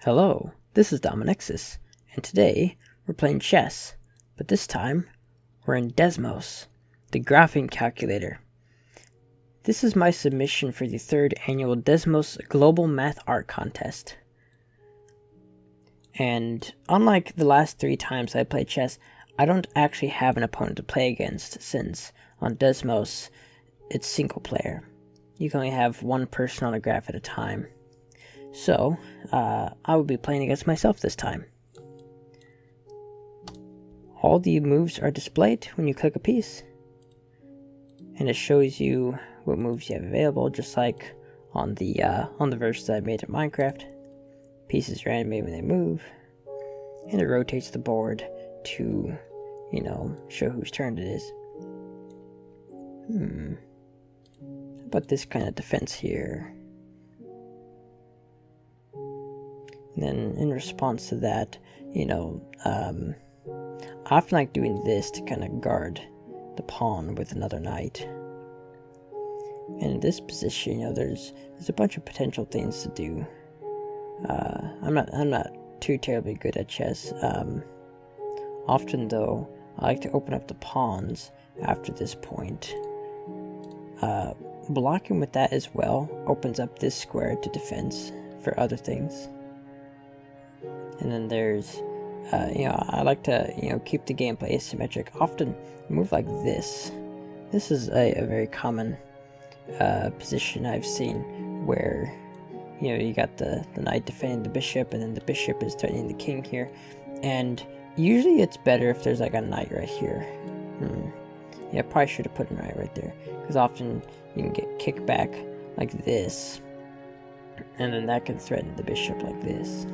Hello, this is Dominexus, and today we're playing chess, but this time we're in Desmos, the graphing calculator. This is my submission for the 3rd annual Desmos Global Math Art Contest. And unlike the last 3 times I played chess, I don't actually have an opponent to play against, since on Desmos it's single player. You can only have one person on a graph at a time. So, I will be playing against myself this time. All the moves are displayed when you click a piece, and it shows you what moves you have available, just like on the versions I made in Minecraft. Pieces are animated when they move, and it rotates the board to, show whose turn it is. How about this kind of defense here? And then in response to that, I often like doing this to kind of guard the pawn with another knight. And in this position, there's a bunch of potential things to do. I'm not too terribly good at chess. Often though, I like to open up the pawns after this point. Blocking with that as well opens up this square to defense for other things. And then there's, I like to, keep the gameplay asymmetric. Often move like this. This is a very common position I've seen where, you got the knight defending the bishop, and then the bishop is threatening the king here. And usually it's better if there's like a knight right here. Yeah, I probably should have put a knight right there, because often you can get kicked back like this, and then that can threaten the bishop like this.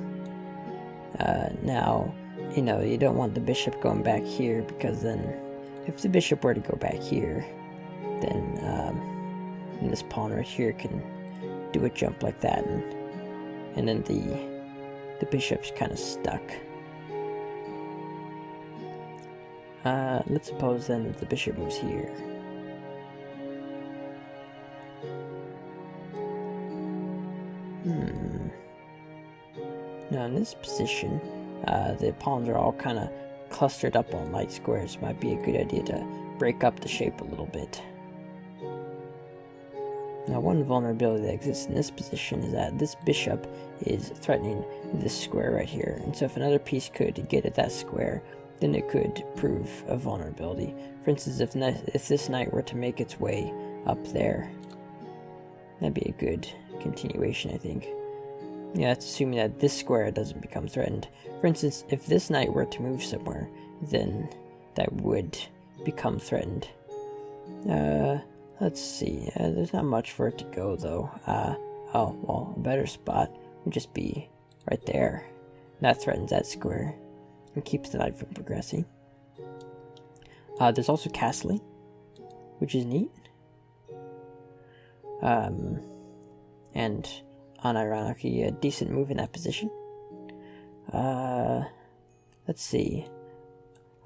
Now, you don't want the bishop going back here, because then if the bishop were to go back here, then this pawn right here can do a jump like that, and then the bishop's kind of stuck. Let's suppose then that the bishop moves here. Now in this position, the pawns are all kind of clustered up on light squares. Might be a good idea to break up the shape a little bit. Now one vulnerability that exists in this position is that this bishop is threatening this square right here. And so if another piece could get at that square, then it could prove a vulnerability. For instance, if this knight were to make its way up there, that'd be a good continuation, I think. Yeah, that's assuming that this square doesn't become threatened. For instance, if this knight were to move somewhere, then that would become threatened. Let's see. There's not much for it to go, though. A better spot would just be right there. That threatens that square and keeps the knight from progressing. There's also castling, which is neat. And unironically, a decent move in that position. Let's see.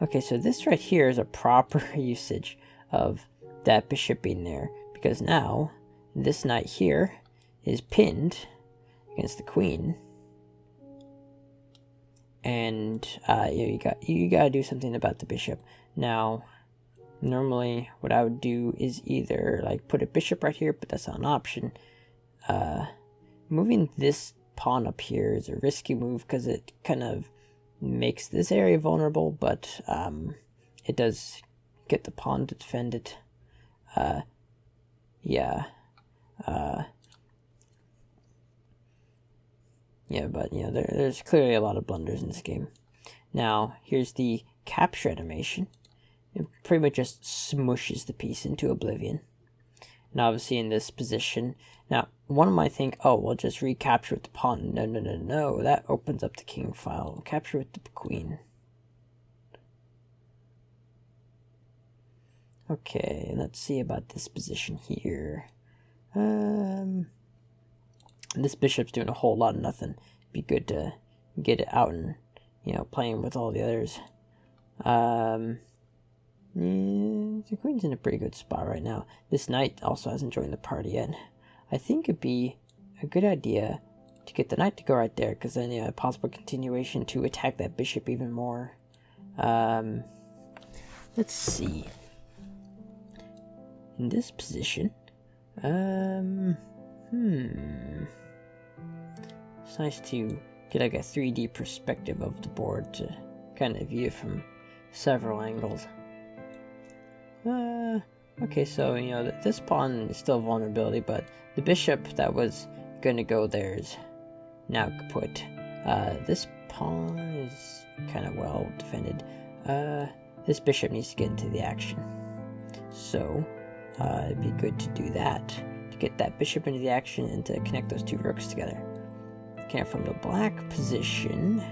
Okay, so this right here is a proper usage of that bishop being there, because now this knight here is pinned against the queen, and you gotta do something about the bishop. Now, normally what I would do is either like put a bishop right here, but that's not an option. Moving this pawn up here is a risky move because it kind of makes this area vulnerable, but it does get the pawn to defend it. But there's clearly a lot of blunders in this game. Now, here's the capture animation. It pretty much just smushes the piece into oblivion. And obviously in this position, now one might think, oh, we'll just recapture with the pawn. No, that opens up the king file. Capture with the queen. Okay, let's see about this position here. This bishop's doing a whole lot of nothing. Be good to get it out and, playing with all the others. The queen's in a pretty good spot right now. This knight also hasn't joined the party yet. I think it'd be a good idea to get the knight to go right there, because then a possible continuation to attack that bishop even more. Let's see. In this position, it's nice to get like a 3D perspective of the board to kind of view it from several angles. Okay, so, you know, this pawn is still a vulnerability, but the bishop that was going to go there is now kaput. This pawn is kind of well defended. This bishop needs to get into the action. So, it'd be good to do that, to get that bishop into the action and to connect those two rooks together. Okay, from the black position,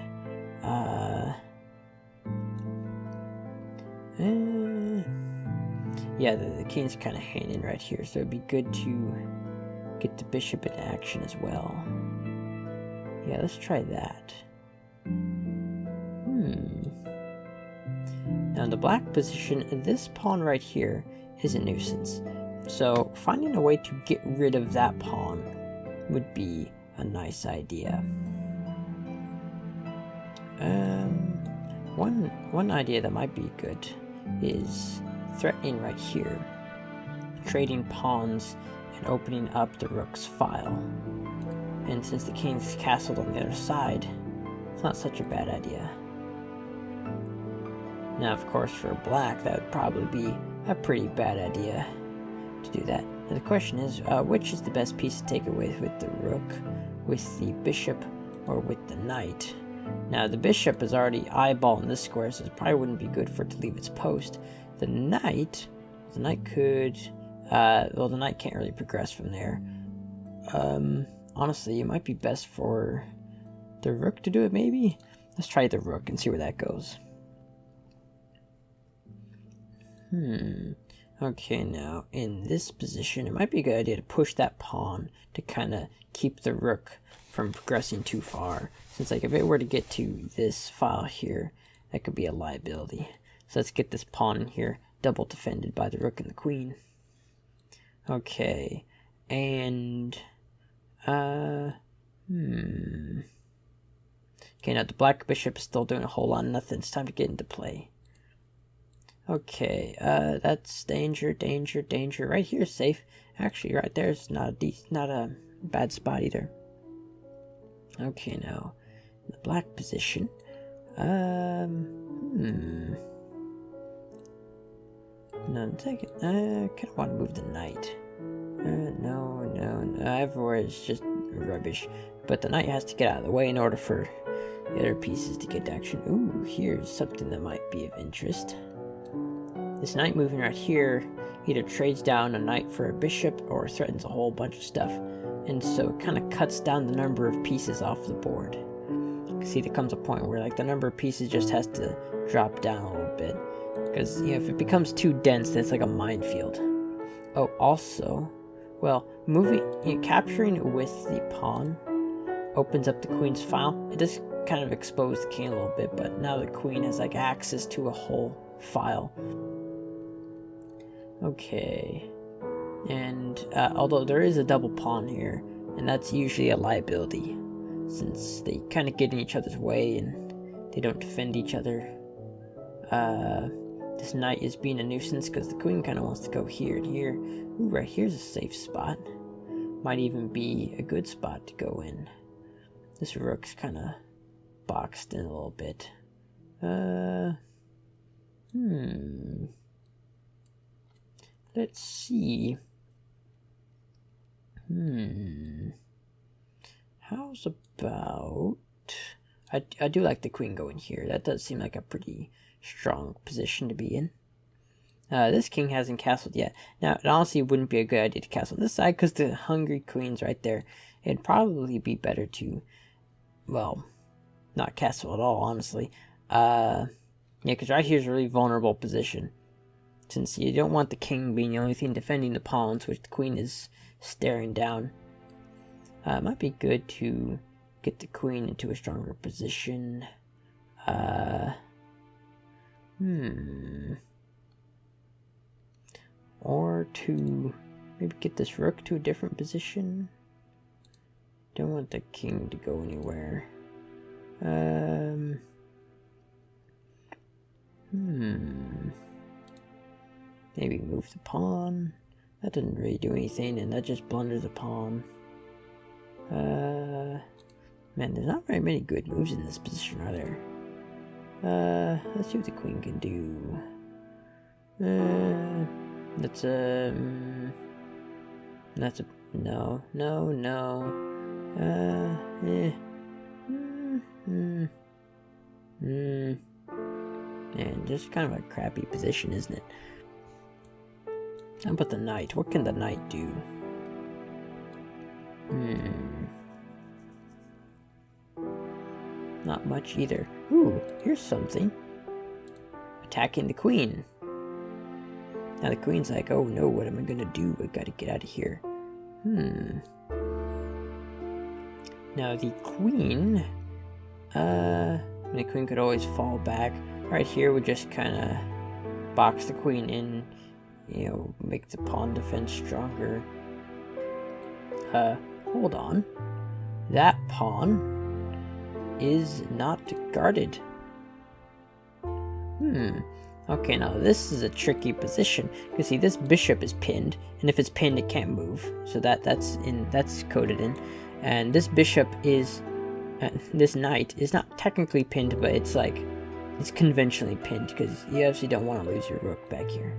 yeah, the king's kind of hanging right here, so it'd be good to get the bishop into action as well. Yeah, let's try that. Now in the black position, this pawn right here is a nuisance. So finding a way to get rid of that pawn would be a nice idea. One idea that might be good is threatening right here, trading pawns and opening up the rook's file. And since the king's castled on the other side, it's not such a bad idea. Now, of course, for black, that would probably be a pretty bad idea to do that. Now, the question is, which is the best piece to take away with the rook, with the bishop, or with the knight? Now, the bishop is already eyeballing this square, so it probably wouldn't be good for it to leave its post. The knight could, well, the knight can't really progress from there. Honestly, it might be best for the rook to do it, maybe? Let's try the rook and see where that goes. Okay, now, in this position, it might be a good idea to push that pawn to kind of keep the rook from progressing too far. Since, like, if it were to get to this file here, that could be a liability. So let's get this pawn in here, double defended by the rook and the queen. Okay, and, okay, now the black bishop is still doing a whole lot of nothing. It's time to get into play. Okay, that's danger, danger, danger. Right here is safe. Actually, right there is not a bad spot either. Okay, now, in the black position, no, take it. I kind of want to move the knight. No, everywhere is just rubbish. But the knight has to get out of the way in order for the other pieces to get to action. Ooh, here's something that might be of interest. This knight moving right here either trades down a knight for a bishop or threatens a whole bunch of stuff. And so it kind of cuts down the number of pieces off the board. You can see there comes a point where like the number of pieces just has to drop down a little bit. Because, you know, if it becomes too dense, then it's like a minefield. Oh, also, well, capturing with the pawn opens up the queen's file. It does kind of expose the king a little bit, but now the queen has like access to a whole file. Okay, and although there is a double pawn here, and that's usually a liability, since they kind of get in each other's way and they don't defend each other. This knight is being a nuisance because the queen kind of wants to go here and here. Ooh, right here's a safe spot. Might even be a good spot to go in. This rook's kind of boxed in a little bit. Let's see. How's about... I do like the queen going here. That does seem like a pretty strong position to be in. This king hasn't castled yet. Now, it honestly wouldn't be a good idea to castle on this side because the hungry queen's right there. It'd probably be better to, well, not castle at all, honestly. Yeah, because right here's a really vulnerable position. Since you don't want the king being the only thing defending the pawns, which the queen is staring down. It might be good to get the queen into a stronger position. Or to maybe get this rook to a different position. don't want the king to go anywhere. Maybe move the pawn. That doesn't really do anything, and that just blunders the pawn. Man, there's not very many good moves in this position, are there? Let's see what the queen can do. That's a no. Man, just kind of a crappy position, isn't it? How about the knight? What can the knight do? Not much either. Ooh, here's something. Attacking the queen. Now the queen's like, oh no, what am I gonna do? I gotta get out of here. Now the queen, the queen could always fall back. Right here would just kind of box the queen in, you know, make the pawn defense stronger. Hold on. That pawn is not guarded. Okay, now this is a tricky position. You see, this bishop is pinned, and if it's pinned, it can't move. So that's coded in. And this bishop is, this knight is not technically pinned, but it's like, it's conventionally pinned because you obviously don't want to lose your rook back here.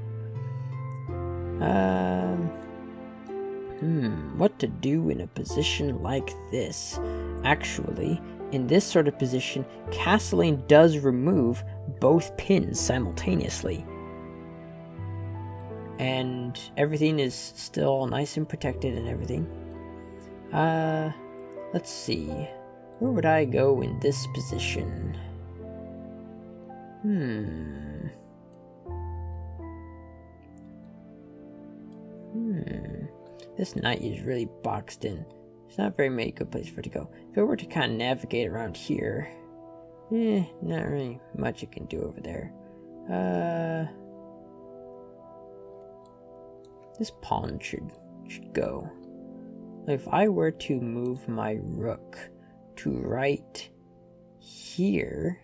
What to do in a position like this? Actually, in this sort of position, castling does remove both pins simultaneously. And everything is still nice and protected and everything. Let's see. Where would I go in this position? This knight is really boxed in. There's not very many good places for it to go. If I were to kind of navigate around here, not really much I can do over there. This pawn should go. If I were to move my rook to right here,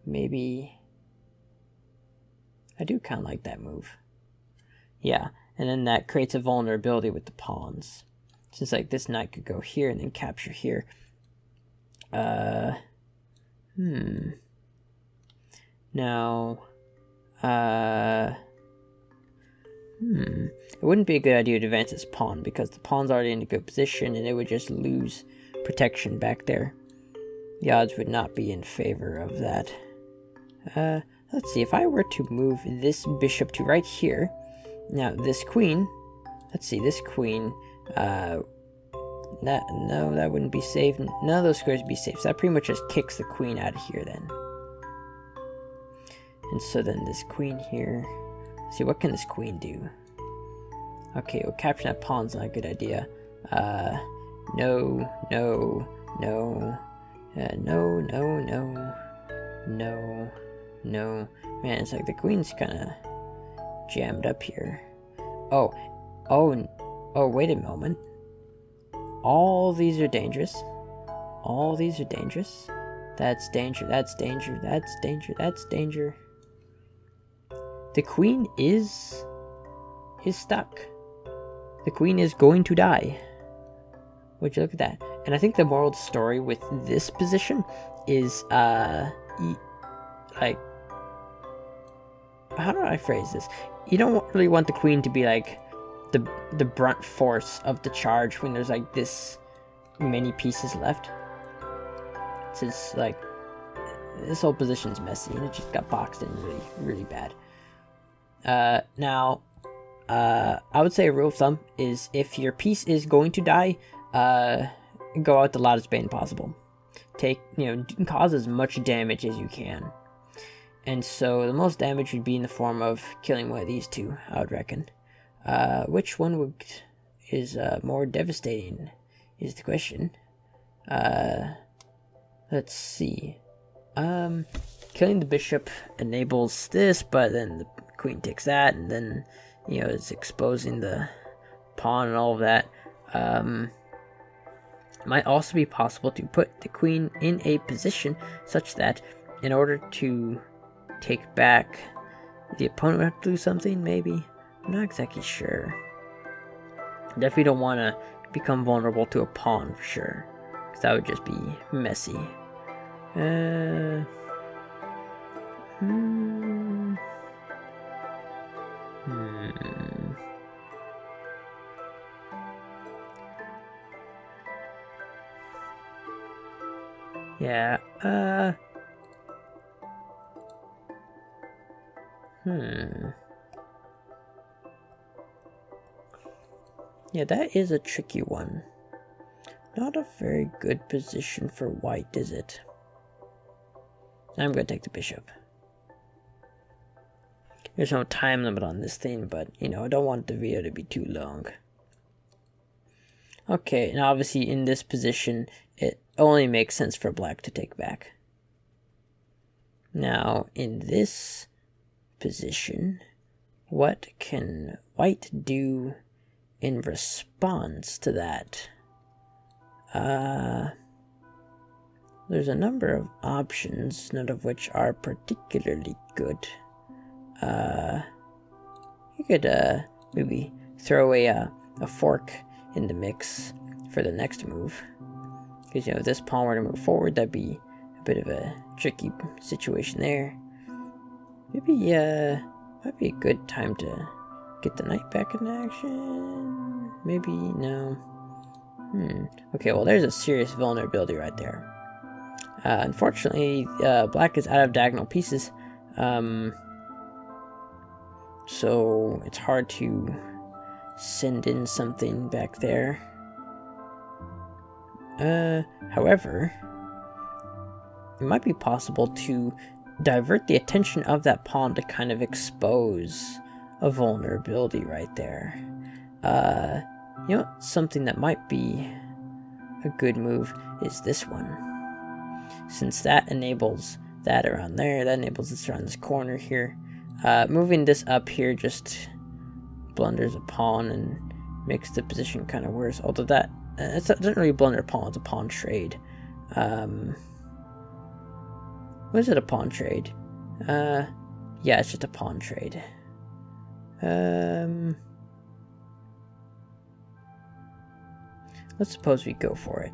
maybe I do kind of like that move. Yeah, and then that creates a vulnerability with the pawns. Since like this knight could go here and then capture here. Now, it wouldn't be a good idea to advance this pawn because the pawn's already in a good position and it would just lose protection back there. The odds would not be in favor of that. Let's see, if I were to move this bishop to right here, now this queen, let's see, this queen, no, that wouldn't be safe. None of those squares would be safe, so that pretty much just kicks the queen out of here then. And so then this queen here, let's see, what can this queen do? Okay, well, capturing that pawn's not a good idea. No. Man, it's like the queen's kind of jammed up here. Oh, wait a moment. All these are dangerous. All these are dangerous. That's danger, that's danger, that's danger, that's danger. The queen is stuck. The queen is going to die. Would you look at that? And I think the moral of the story with this position is, like, how do I phrase this? You don't really want the queen to be like the brunt force of the charge when there's like this many pieces left. It's like this whole position's messy and it just got boxed in really, really bad. Now, I would say a rule of thumb is if your piece is going to die, go out the loudest bane possible. Cause as much damage as you can. And so the most damage would be in the form of killing one of these two, I would reckon. Which one is more devastating is the question. Let's see. Killing the bishop enables this, but then the queen takes that, and then, it's exposing the pawn and all of that. It might also be possible to put the queen in a position such that in order to take back, the opponent would have to do something, maybe? I'm not exactly sure. Definitely don't want to become vulnerable to a pawn for sure, because that would just be messy. Yeah, Yeah, that is a tricky one. Not a very good position for white, is it? I'm going to take the bishop. There's no time limit on this thing, but, you know, I don't want the video to be too long. Okay, and obviously in this position, it only makes sense for black to take back. Now, in this position, what can white do in response to that? There's a number of options, none of which are particularly good. You could maybe throw a fork in the mix for the next move. Because, you know, if this pawn were to move forward, that'd be a bit of a tricky situation there. Maybe, might be a good time to get the knight back in action. Maybe, no. Okay, well, there's a serious vulnerability right there. Unfortunately, black is out of diagonal pieces. So it's hard to send in something back there. However, it might be possible to divert the attention of that pawn to kind of expose a vulnerability right there. You know, something that might be a good move is this one. Since that enables that around there, that enables this around this corner here. Moving this up here just blunders a pawn and makes the position kind of worse. Although that it doesn't really blunder a pawn, it's a pawn trade. What is it, a pawn trade? Yeah, it's just a pawn trade. Let's suppose we go for it.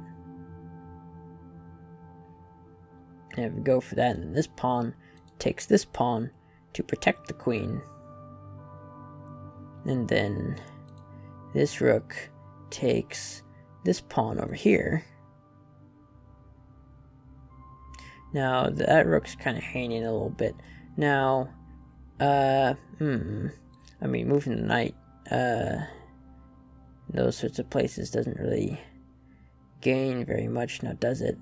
And if we go for that, and then this pawn takes this pawn to protect the queen. And then this rook takes this pawn over here. Now, that rook's kind of hanging a little bit. Now, I mean, moving the knight, those sorts of places doesn't really gain very much, now does it?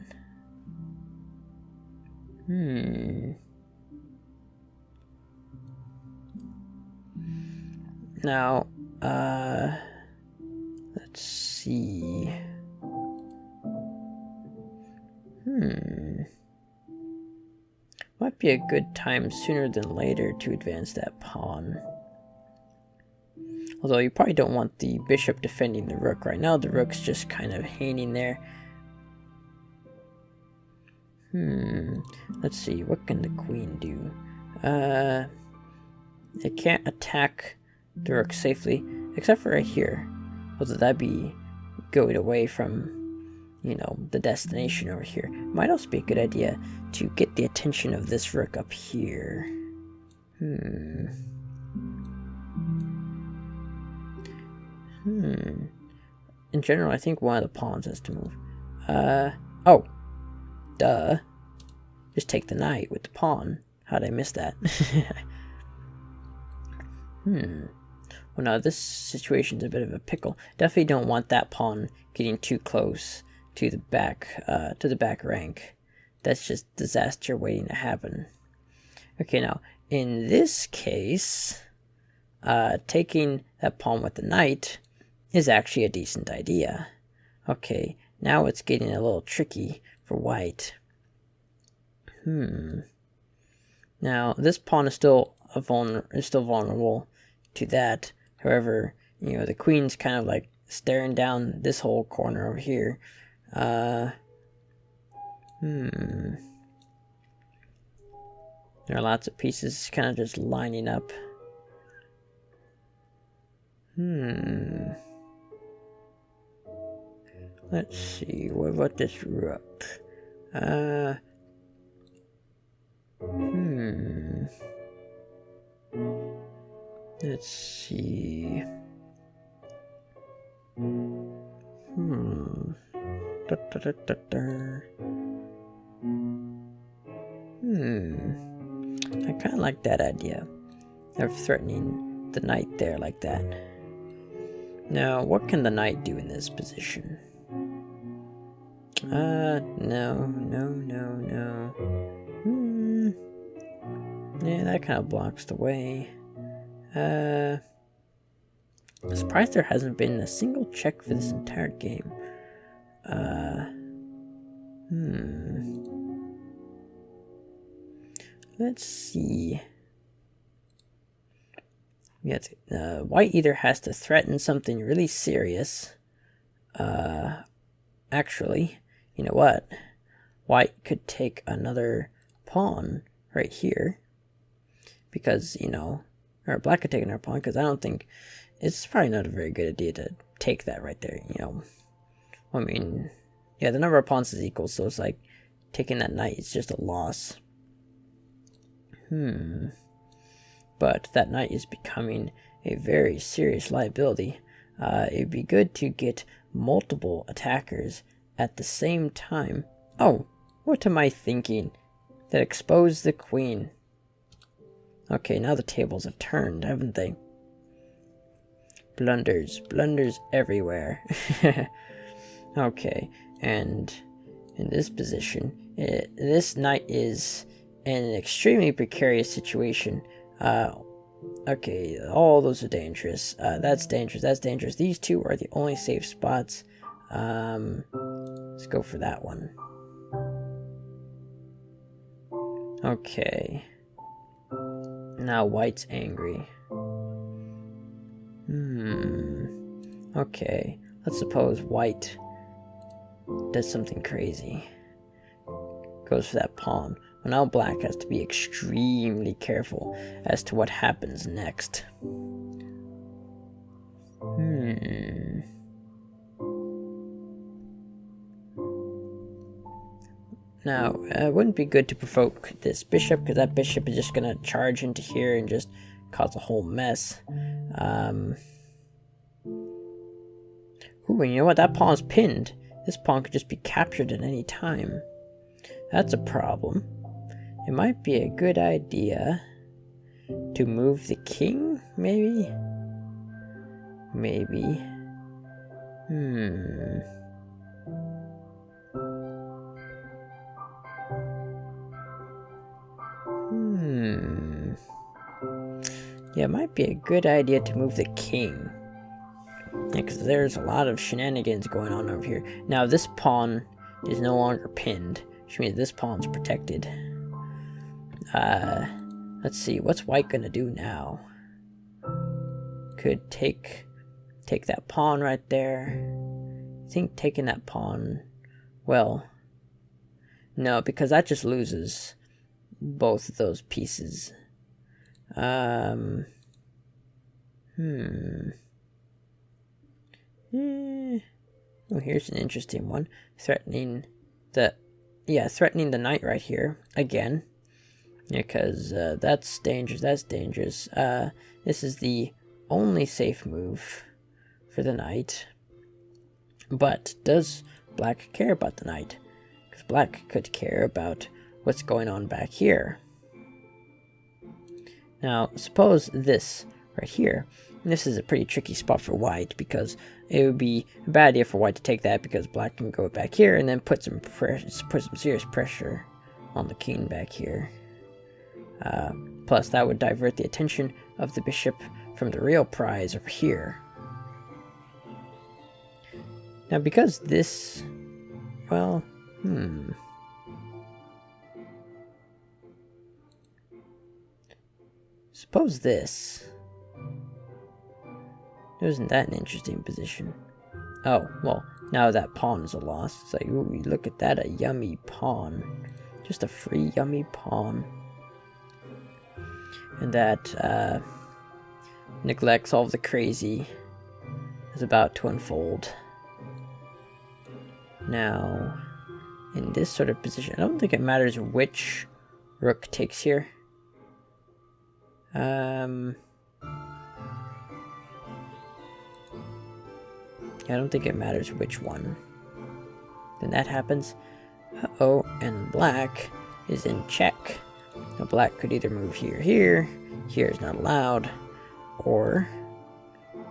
Now, let's see. Might be a good time sooner than later to advance that pawn. Although you probably don't want the bishop defending the rook right now. The rook's just kind of hanging there. Let's see, what can the queen do? It can't attack the rook safely, except for right here. Although that'd be going away from, you know, the destination over here. Might also be a good idea to get the attention of this rook up here. In general, I think one of the pawns has to move. Oh. Duh. Just take the knight with the pawn. How'd I miss that? Well, now this situation's a bit of a pickle. Definitely don't want that pawn getting too close to the back rank. That's just disaster waiting to happen. Okay, now, in this case, taking that pawn with the knight is actually a decent idea. Okay, now it's getting a little tricky for white. Now, this pawn is still vulnerable to that. However, you know, the queen's kind of like staring down this whole corner over here. There are lots of pieces kind of just lining up. Let's see, what about this rook? Let's see. I kind of like that idea of threatening the knight there like that. Now, what can the knight do in this position? No. Yeah, that kind of blocks the way. I'm surprised there hasn't been a single check for this entire game. Let's see. Yes, white either has to threaten something really serious. Actually, you know what? White could take another pawn right here. Because, or black could take another pawn, because I don't think it's probably not a very good idea to take that right there, I mean, yeah, the number of pawns is equal, so it's like taking that knight is just a loss. But that knight is becoming a very serious liability. It'd be good to get multiple attackers at the same time. Oh, what am I thinking? That exposed the queen. Okay, now the tables have turned, haven't they? Blunders everywhere. Okay, and in this position, this knight is in an extremely precarious situation. Okay, all those are dangerous. That's dangerous. These two are the only safe spots. Let's go for that one. Okay. Now white's angry. Okay, let's suppose white does something crazy. Goes for that pawn. Well, now black has to be extremely careful as to what happens next. Now, it wouldn't be good to provoke this bishop, because that bishop is just going to charge into here and just cause a whole mess. Ooh, and you know what? That pawn's pinned. This pawn could just be captured at any time. That's a problem. It might be a good idea to move the king, maybe? Maybe. Yeah, it might be a good idea to move the king. Yeah, because there's a lot of shenanigans going on over here. Now, this pawn is no longer pinned, which means this pawn's protected. Let's see, what's white gonna do now? Could take that pawn right there. I think taking that pawn, well, no, because that just loses both of those pieces. Oh, here's an interesting one. Threatening the knight right here again. Yeah, because that's dangerous. This is the only safe move for the knight. But does black care about the knight? Because black could care about what's going on back here. Now, suppose this right here. This is a pretty tricky spot for white, because it would be a bad idea for white to take that, because black can go back here and then put some serious pressure on the king back here. Plus, that would divert the attention of the bishop from the real prize over here. Now, because this, well, suppose this. Isn't that an interesting position? Oh, well, Now that pawn is a loss. It's like, ooh, look at that, a yummy pawn. Just a free yummy pawn. And that neglects all of the crazy is about to unfold. Now, in this sort of position, I don't think it matters which rook takes here. I don't think it matters which one. Then that happens. Uh-oh, and black is in check. Now black could either move here, here is not allowed, or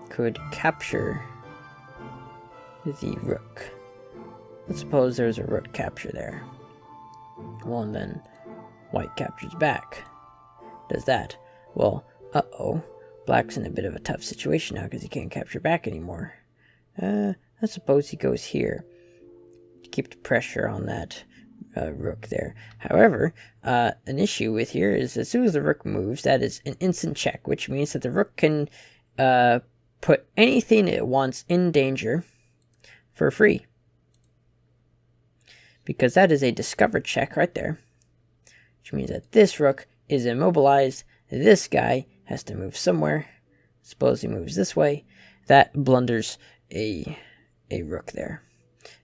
could capture the rook. Let's suppose there's a rook capture there. Well, and then white captures back. Does that? Well, uh-oh, black's in a bit of a tough situation now because he can't capture back anymore. I suppose he goes here to keep the pressure on that rook there. However, an issue with here is as soon as the rook moves, that is an instant check, which means that the rook can put anything it wants in danger for free. Because that is a discovered check right there, which means that this rook is immobilized. This guy has to move somewhere. Suppose he moves this way. That blunders a rook there.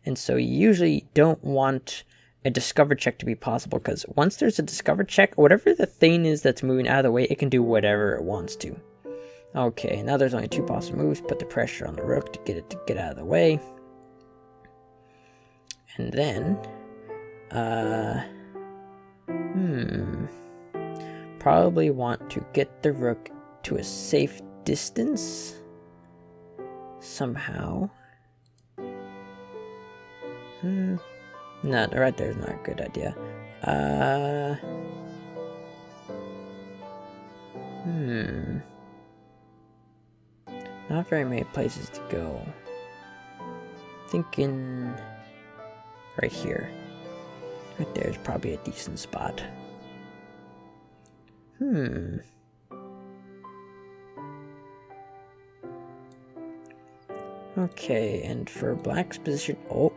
And so you usually don't want a discovered check to be possible, because once there's a discovered check, whatever the thing is that's moving out of the way, it can do whatever it wants to. Okay, now there's only two possible moves. Put the pressure on the rook to get it to get out of the way. And then, probably want to get the rook to a safe distance somehow. No, right there is not a good idea. Not very many places to go. Thinking right here. Right there is probably a decent spot. Okay, and for black's position, oh,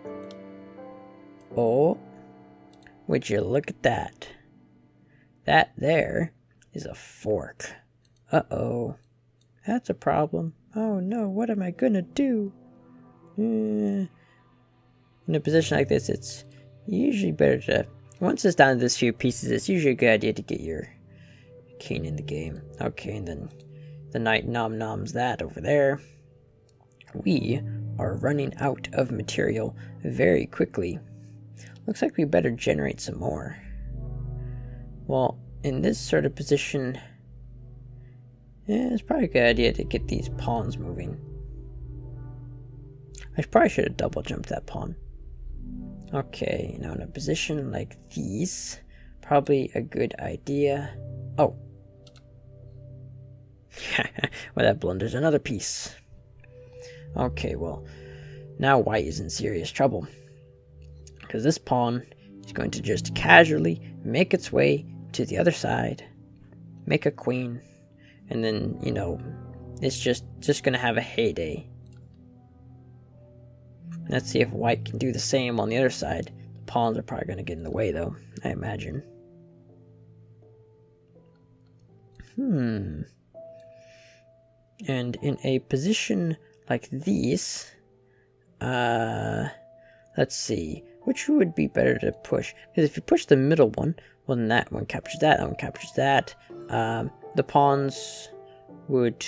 would you look at that? That there is a fork. Uh-oh, that's a problem. Oh no, what am I gonna do? In a position like this, it's usually better to, once it's down to this few pieces, it's usually a good idea to get your king in the game. Okay, and then the knight nom-noms that over there. We are running out of material very quickly. Looks like we better generate some more. Well, in this sort of position, it's probably a good idea to get these pawns moving. I probably should have double jumped that pawn. Okay, now in a position like these, probably a good idea. Oh. Well, that blunders another piece. Okay, well, now white is in serious trouble. Because this pawn is going to just casually make its way to the other side, make a queen, and then, you know, it's just going to have a heyday. Let's see if white can do the same on the other side. The pawns are probably going to get in the way, though, I imagine. And in a position like these, let's see, which would be better to push? Because if you push the middle one, well, then that one captures that, one captures that. The pawns would,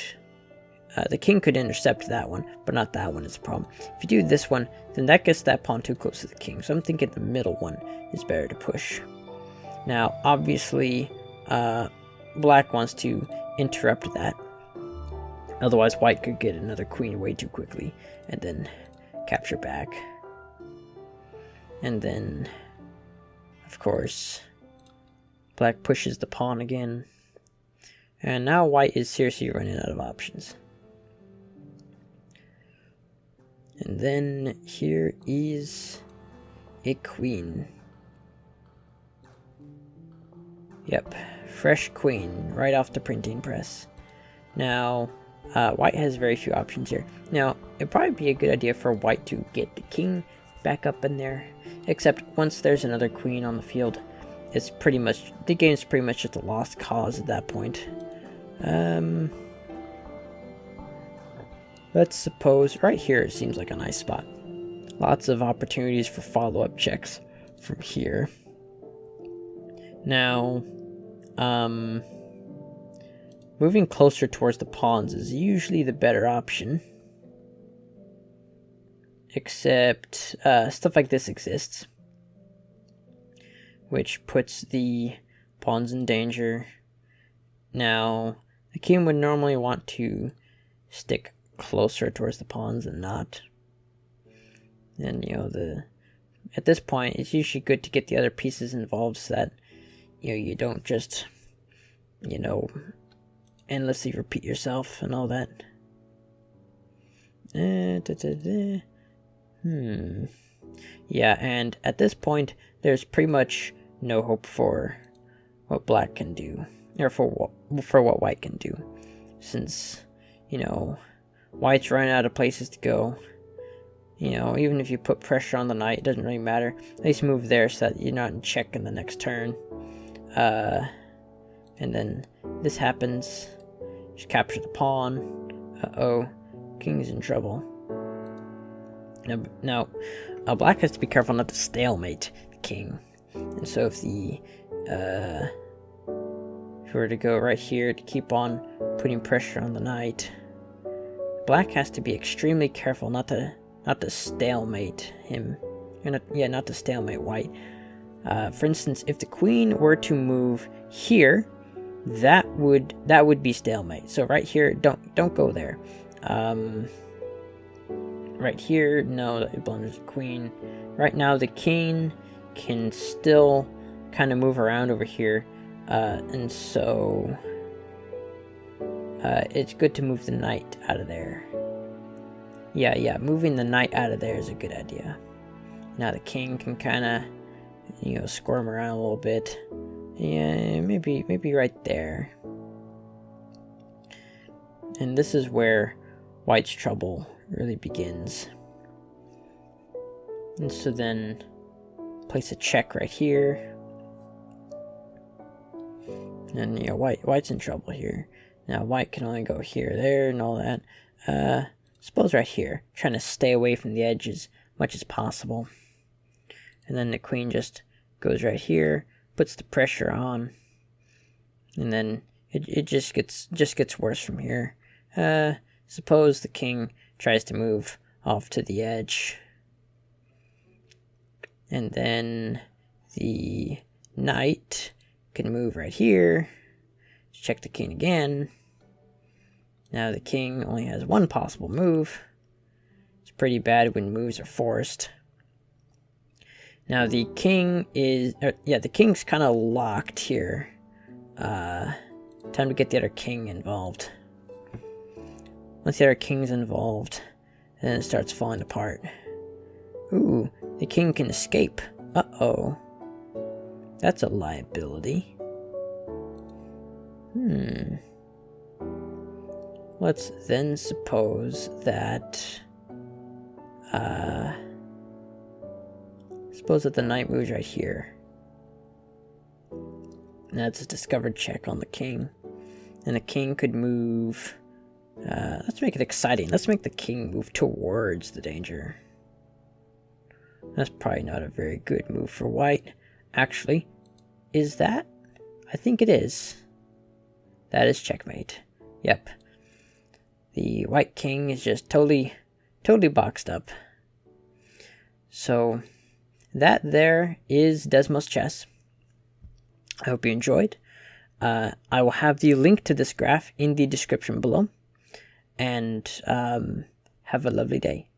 the king could intercept that one, but not that one is a problem. If you do this one, then that gets that pawn too close to the king. So I'm thinking the middle one is better to push. Now, obviously, black wants to interrupt that. Otherwise, white could get another queen way too quickly and then capture back. And then, of course, black pushes the pawn again. And now white is seriously running out of options. And then here is a queen. Yep, fresh queen right off the printing press. Now, White has very few options here. Now, it'd probably be a good idea for white to get the king back up in there. Except once there's another queen on the field, it's pretty much, the game's pretty much just a lost cause at that point. Let's suppose right here it seems like a nice spot. Lots of opportunities for follow-up checks from here. Now, moving closer towards the pawns is usually the better option. Except, stuff like this exists, which puts the pawns in danger. Now, the king would normally want to stick closer towards the pawns than not. And, you know, at this point, it's usually good to get the other pieces involved so that, you know, you don't just, you know, endlessly repeat yourself and all that. Yeah, and at this point, there's pretty much no hope for what black can do, or for what white can do, since, you know, white's running out of places to go. You know, even if you put pressure on the knight, it doesn't really matter. At least move there so that you're not in check in the next turn. And then this happens. Just capture the pawn. Uh-oh. King's in trouble. Now, black has to be careful not to stalemate the king. And so if we were to go right here to keep on putting pressure on the knight, black has to be extremely careful not to stalemate him. Not to stalemate white. For instance, if the queen were to move here, that would be stalemate. So right here, don't go there. Right here, no, it blunders the queen. Right now, the king can still kind of move around over here, and so it's good to move the knight out of there. Yeah, moving the knight out of there is a good idea. Now the king can kind of, you know, squirm around a little bit. Yeah, maybe right there. And this is where white's trouble really begins. And so then place a check right here. And, you know, white's in trouble here. Now white can only go here, there, and all that. Suppose right here, trying to stay away from the edge as much as possible. And then the queen just goes right here, puts the pressure on, and then it just gets worse from here. Suppose the king tries to move off to the edge, and then the knight can move right here. Check the king again. Now the king only has one possible move. It's pretty bad when moves are forced. Now the king is, the king's kind of locked here. Time to get the other king involved. Once the other king's involved, then it starts falling apart. Ooh, the king can escape. Uh-oh. That's a liability. Let's then suppose that the knight moves right here. And that's a discovered check on the king. And the king could move. Let's make it exciting. Let's make the king move towards the danger. That's probably not a very good move for white. Actually, is that? I think it is. That is checkmate. Yep. The white king is just totally boxed up. So, that there is Desmos chess. I hope you enjoyed. I will have the link to this graph in the description below. And have a lovely day.